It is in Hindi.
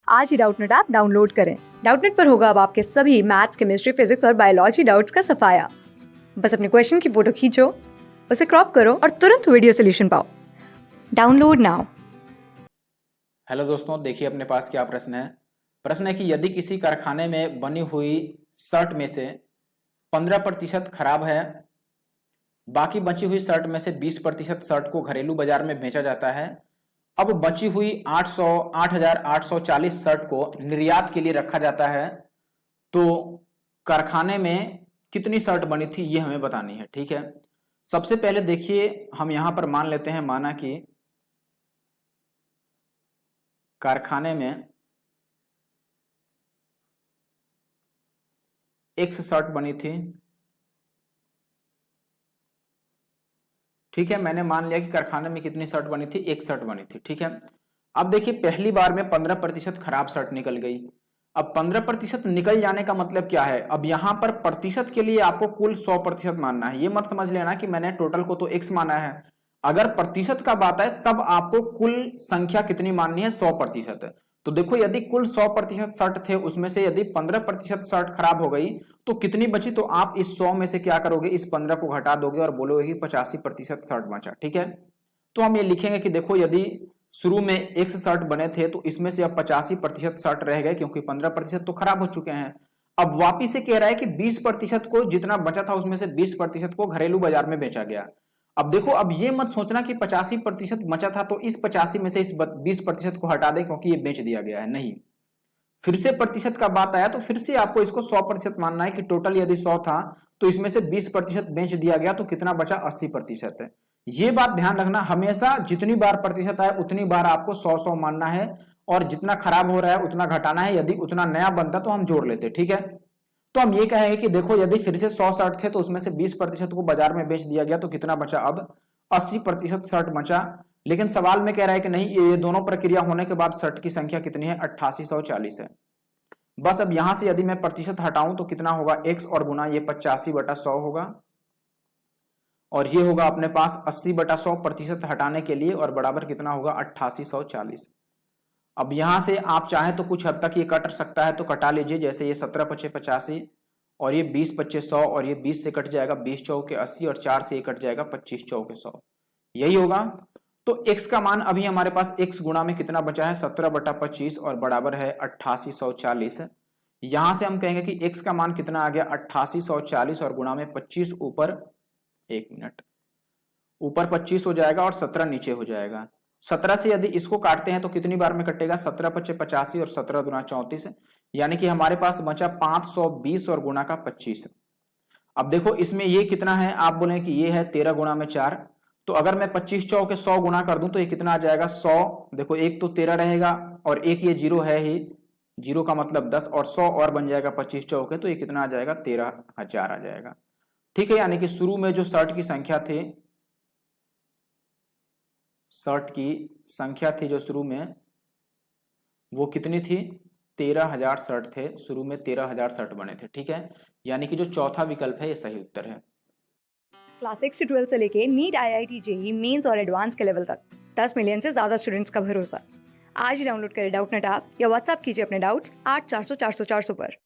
आज ही डाउटनेट ऐप डाउनलोड करें। डाउटनेट पर होगा अब आपके सभी मैथ्स, केमिस्ट्री, फिजिक्स और बायोलॉजी डाउट्स का सफाया। बस अपने क्वेश्चन की फोटो खींचो, उसे क्रॉप करो और तुरंत वीडियो सोल्यूशन पाओ। Download now. हेलो दोस्तों, देखिए अपने पास क्या प्रश्न है। प्रश्न है कि यदि किसी कारखाने में बनी हुई शर्ट में से 15% खराब है, बाकी बची हुई शर्ट में से 20% शर्ट को घरेलू बाजार में बेचा जाता है। अब बची हुई 8,840 शर्ट को निर्यात के लिए रखा जाता है, तो कारखाने में कितनी शर्ट बनी थी ये हमें बतानी है। ठीक है, सबसे पहले देखिए हम यहां पर मान लेते हैं, माना कि कारखाने में एक्स शर्ट बनी थी। ठीक है, मैंने मान लिया कि कारखाने में कितनी शर्ट बनी थी, एक शर्ट बनी थी। ठीक है, अब देखिए पहली बार में 15% खराब शर्ट निकल गई। अब 15% निकल जाने का मतलब क्या है, अब यहां पर प्रतिशत के लिए आपको कुल 100% मानना है। ये मत समझ लेना कि मैंने टोटल को तो x माना है। अगर प्रतिशत का बात है तब आपको कुल संख्या कितनी माननी है, 100%। तो देखो यदि कुल 100% शर्ट थे, उसमें से यदि 15% शर्ट खराब हो गई तो कितनी बची, तो आप इस 100 में से क्या करोगे, इस 15 को घटा दोगे और बोलोगे कि 85% शर्ट बचा। ठीक है, तो हम ये लिखेंगे कि देखो यदि शुरू में एक्स शर्ट बने थे तो इसमें से अब 85% शर्ट रह गए, क्योंकि 15% तो खराब हो चुके हैं। अब वापिस से कह रहा है कि 20% को, जितना बचा था उसमें से 20% को घरेलू बाजार में बेचा गया। अब देखो, अब ये मत सोचना कि 85% बचा था तो इस 85 में से इस 20% को हटा दे क्योंकि ये बेच दिया गया है। नहीं, फिर से प्रतिशत का बात आया तो फिर से आपको इसको 100% मानना है कि टोटल यदि 100 था तो इसमें से 20% बेच दिया गया तो कितना बचा, 80% है। ये बात ध्यान रखना, हमेशा जितनी बार प्रतिशत आए उतनी बार आपको 100-100 मानना है और जितना खराब हो रहा है उतना घटाना है। यदि उतना नया बनता तो हम जोड़ लेते। ठीक है, तो हम ये कहेंगे कि देखो यदि फिर से 100 शर्ट थे तो उसमें से 20% को बाजार में बेच दिया गया तो कितना बचा, अब 80% शर्ट बचा। लेकिन सवाल में कह रहा है कि नहीं, ये दोनों प्रक्रिया होने के बाद शर्ट की संख्या कितनी है, 8840 है। बस अब यहां से यदि मैं प्रतिशत हटाऊं तो कितना होगा, x और गुना ये 85/100 होगा, और ये होगा अपने पास 80/100 प्रतिशत हटाने के लिए, और बराबर कितना होगा, 8840। अब यहां से आप चाहें तो कुछ हद तक ये कट सकता है तो कटा लीजिए, जैसे ये 17×5=85 और ये 20×5=100 और ये 20 से कट जाएगा 20×4=80 और 4 से ये कट जाएगा 25×4=100, यही होगा। तो x का मान अभी हमारे पास x गुणा में कितना बचा है, 17/25 और बराबर है 8840। यहां से हम कहेंगे कि x का मान कितना आ गया, 8840 और गुणा में 25 ऊपर, एक मिनट, ऊपर 25 हो जाएगा और 17 नीचे हो जाएगा। 17 से यदि इसको काटते हैं तो कितनी बार में कटेगा, 17×5=85 और 17×2=34, यानी कि हमारे पास बचा 520 और गुणा का 25। अब देखो इसमें ये कितना है, आप बोले कि ये है 13×4, तो अगर मैं 25×4=100 गुणा कर दूं तो ये कितना आ जाएगा, 100। देखो एक तो 13 रहेगा और एक ये जीरो है ही, जीरो का मतलब 10, और 100 और बन जाएगा 25×4 तो ये कितना आ जाएगा, 13,000 आ जाएगा। ठीक है, यानी कि शुरू में जो शर्ट की संख्या थी, शर्ट की संख्या थी जो शुरू में, वो कितनी थी, 13,000 शर्ट थे। शुरू में 13,000 शर्ट बने थे। ठीक है, यानी कि जो चौथा विकल्प है ये सही उत्तर है। क्लास 6 से 12 से लेके नीट, IIT, जेईई मेंस और एडवांस के लेवल तक 10 मिलियन से ज्यादा स्टूडेंट्स का भरोसा। आज ही डाउनलोड करें डाउटनेट ऐप या व्हाट्सएप कीजिए अपने डाउट्स 8400 400 400 पर।